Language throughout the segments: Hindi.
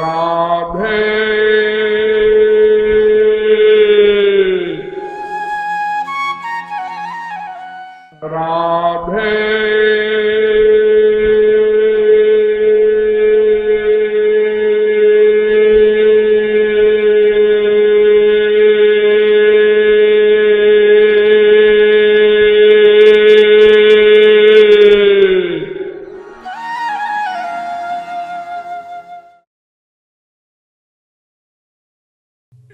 राधे राधे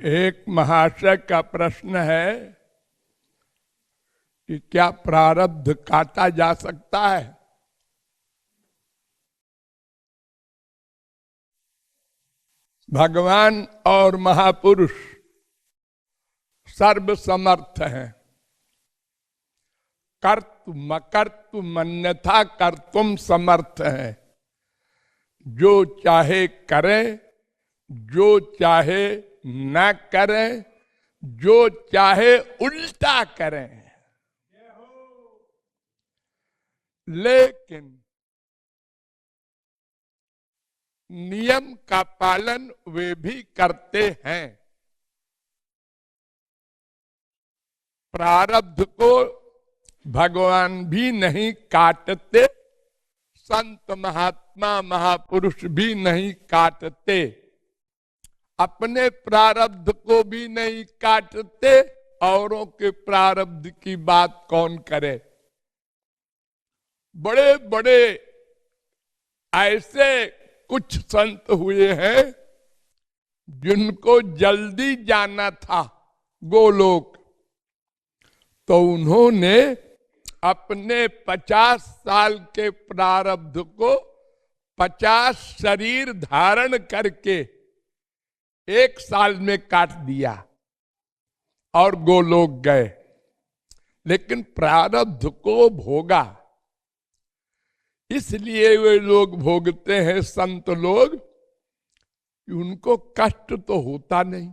एक महाशय का प्रश्न है कि क्या प्रारब्ध काटा जा सकता है? भगवान और महापुरुष सर्वसमर्थ हैं। कर्तुम अकर्तुम अन्यथा कर्तुम समर्थ हैं। जो चाहे करें, जो चाहे न करें, जो चाहे उल्टा करें। लेकिन नियम का पालन वे भी करते हैं। प्रारब्ध को भगवान भी नहीं काटते, संत महात्मा महापुरुष भी नहीं काटते, अपने प्रारब्ध को भी नहीं काटते, औरों के प्रारब्ध की बात कौन करे। बड़े बड़े ऐसे कुछ संत हुए हैं जिनको जल्दी जाना था गोलोक, तो उन्होंने अपने 50 साल के प्रारब्ध को 50 शरीर धारण करके 1 साल में काट दिया और गोलोक गए। लेकिन प्रारब्ध को भोगा, इसलिए वे लोग भोगते हैं संत लोग, उनको कष्ट तो होता नहीं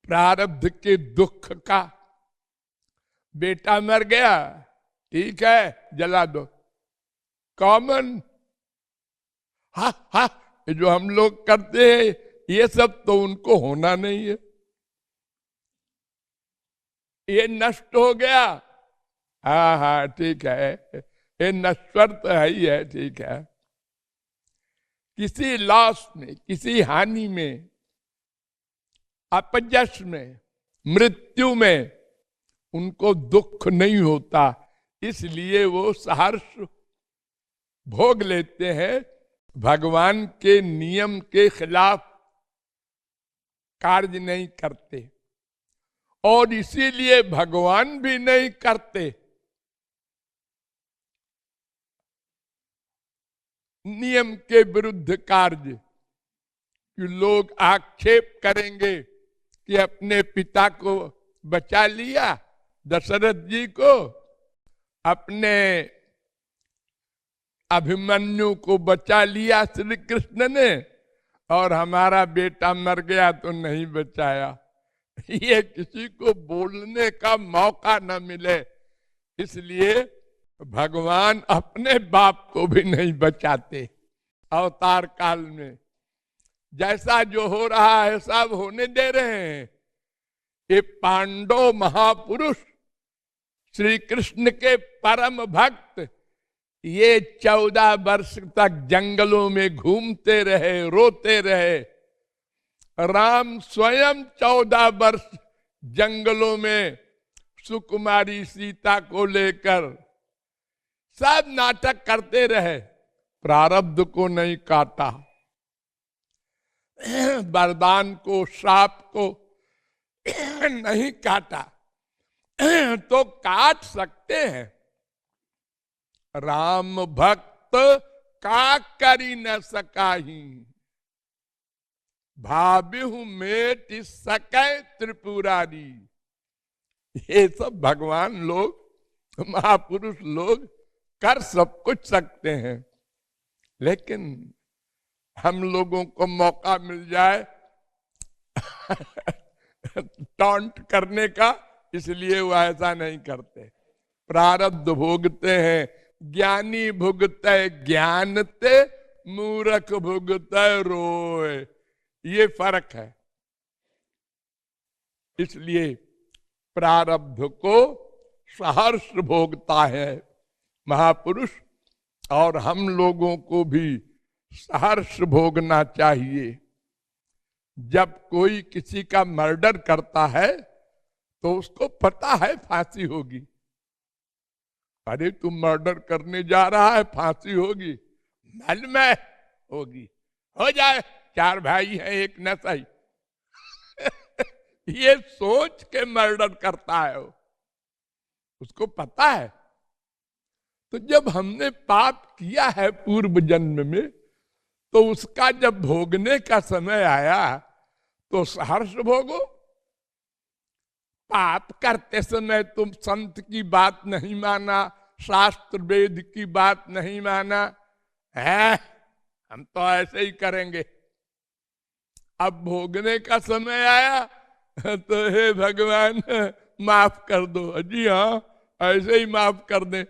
प्रारब्ध के दुख का। बेटा मर गया, ठीक है जला दो, कॉमन। हा हा, जो हम लोग करते हैं ये सब तो उनको होना नहीं है। ये नष्ट हो गया, हाँ हाँ ठीक है, ये नश्वर तो है ही है, ठीक है। किसी लॉस में, किसी हानि में, अपजश में, मृत्यु में उनको दुख नहीं होता, इसलिए वो सहर्ष भोग लेते हैं। भगवान के नियम के खिलाफ कार्य नहीं करते, और इसीलिए भगवान भी नहीं करते। नियम के विरुद्ध कार्य कि लोग आक्षेप करेंगे कि अपने पिता को बचा लिया, दशरथ जी को, अपने अभिमन्यु को बचा लिया श्री कृष्ण ने, और हमारा बेटा मर गया तो नहीं बचाया। ये किसी को बोलने का मौका न मिले, इसलिए भगवान अपने बाप को भी नहीं बचाते। अवतार काल में जैसा जो हो रहा है सब होने दे रहे हैं। ये पांडव महापुरुष श्री कृष्ण के परम भक्त, ये 14 वर्ष तक जंगलों में घूमते रहे, रोते रहे। राम स्वयं 14 वर्ष जंगलों में सुकुमारी सीता को लेकर सब नाटक करते रहे, प्रारब्ध को नहीं काटा, वरदान को, श्राप को नहीं काटा। तो काट सकते हैं। राम भक्त का करी न सकाही, भाव्यु मेट सकै त्रिपुरारी। ये सब भगवान लोग, महापुरुष लोग कर सब कुछ सकते हैं, लेकिन हम लोगों को मौका मिल जाए टॉन्ट करने का, इसलिए वो ऐसा नहीं करते। प्रारब्ध भोगते हैं। ज्ञानी भुगते ज्ञानते, मूर्ख भुगतै रोए, ये फर्क है। इसलिए प्रारब्ध को सहर्ष भोगता है महापुरुष, और हम लोगों को भी सहर्ष भोगना चाहिए। जब कोई किसी का मर्डर करता है तो उसको पता है फांसी होगी। अरे तुम मर्डर करने जा रहा है, फांसी होगी, मालूम है होगी, हो जाए, 4 भाई हैं एक नसाई। ये सोच के मर्डर करता है वो, उसको पता है। तो जब हमने पाप किया है पूर्व जन्म में, तो उसका जब भोगने का समय आया तो सहर्ष भोगो। पाप करते समय तुम संत की बात नहीं माना, शास्त्र वेद की बात नहीं माना है, हम तो ऐसे ही करेंगे। अब भोगने का समय आया तो हे भगवान माफ कर दो। जी हाँ, ऐसे ही माफ कर दे।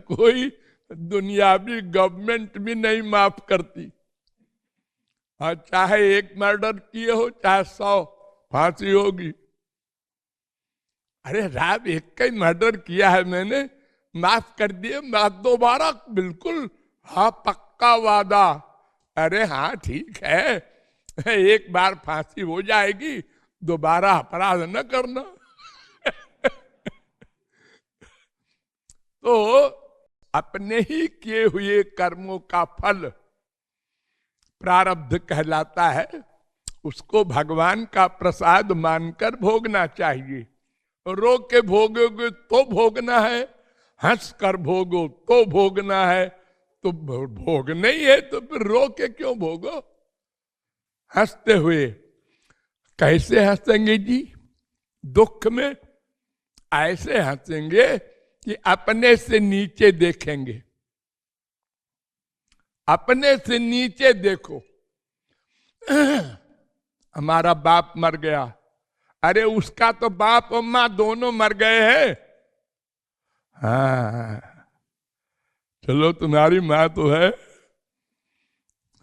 कोई दुनियावी गवर्नमेंट भी नहीं माफ करती। हाँ, चाहे एक मर्डर किए हो चाहे 100, फांसी होगी। अरे राम, एक का ही मर्डर किया है मैंने, माफ कर दिए, दोबारा बिल्कुल, हाँ पक्का वादा। अरे हाँ ठीक है, एक बार फांसी हो जाएगी, दोबारा अपराध न करना। तो अपने ही किए हुए कर्मों का फल प्रारब्ध कहलाता है, उसको भगवान का प्रसाद मानकर भोगना चाहिए। रो के भोगोगे तो भोगना है, हंस कर भोगो तो भोगना है। तो भोगना ही है तो फिर रो के क्यों भोगो? हंसते हुए। कैसे हंसेंगे जी दुख में? ऐसे हंसेंगे कि अपने से नीचे देखेंगे। अपने से नीचे देखो। हमारा बाप मर गया, अरे उसका तो बाप और मां दोनों मर गए हैं। हाँ चलो, तुम्हारी मां तो है,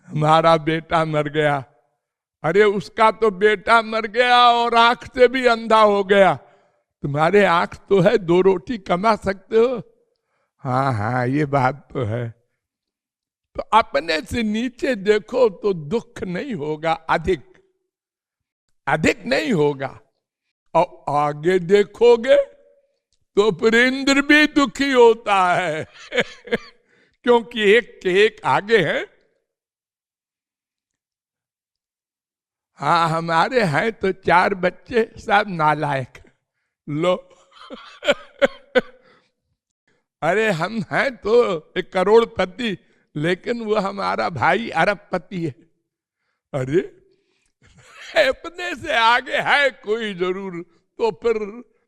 हमारा बेटा मर गया, अरे उसका तो बेटा मर गया और आंख से भी अंधा हो गया, तुम्हारे आंख तो है, 2 रोटी कमा सकते हो। हाँ हाँ ये बात तो है। तो अपने से नीचे देखो तो दुख नहीं होगा, अधिक नहीं होगा। और आगे देखोगे तो फिर इंद्र भी दुखी होता है। क्योंकि एक के एक आगे है। हाँ हमारे हैं तो 4 बच्चे सब नालायक, लो। अरे हम हैं तो 1 करोड़पति, लेकिन वो हमारा भाई अरबपति है। अरे अपने से आगे है कोई जरूर, तो फिर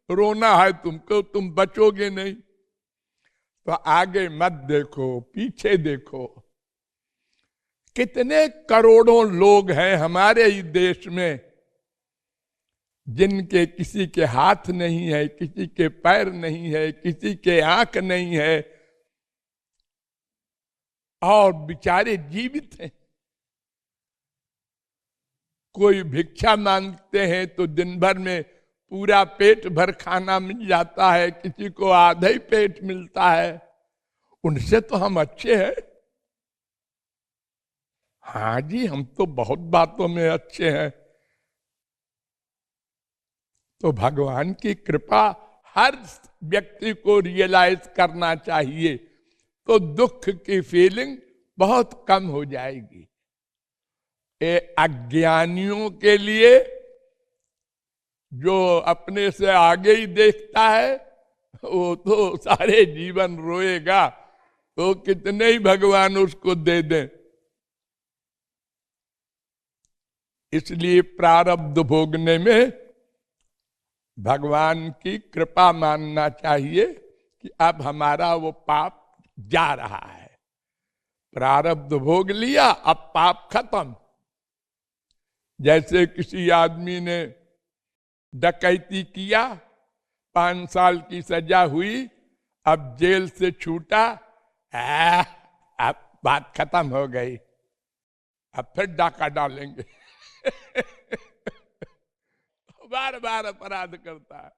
रोना है तुमको, तुम बचोगे नहीं। तो आगे मत देखो, पीछे देखो। कितने करोड़ों लोग हैं हमारे ही देश में जिनके किसी के हाथ नहीं है, किसी के पैर नहीं है, किसी के आंख नहीं है, और बेचारे जीवित हैं। कोई भिक्षा मांगते हैं तो दिन भर में पूरा पेट भर खाना मिल जाता है, किसी को आधा ही पेट मिलता है। उनसे तो हम अच्छे हैं। हाँ जी, हम तो बहुत बातों में अच्छे हैं। तो भगवान की कृपा हर व्यक्ति को रियलाइज करना चाहिए, तो दुख की फीलिंग बहुत कम हो जाएगी। अज्ञानियों के लिए, जो अपने से आगे ही देखता है, वो तो सारे जीवन रोएगा, तो कितने ही भगवान उसको दे दें। इसलिए प्रारब्ध भोगने में भगवान की कृपा मानना चाहिए कि अब हमारा वो पाप जा रहा है, प्रारब्ध भोग लिया, अब पाप खत्म। जैसे किसी आदमी ने डकैती किया, 5 साल की सजा हुई, अब जेल से छूटा, अब बात खत्म हो गई, अब फिर डाका डालेंगे। बार बार अपराध करता है।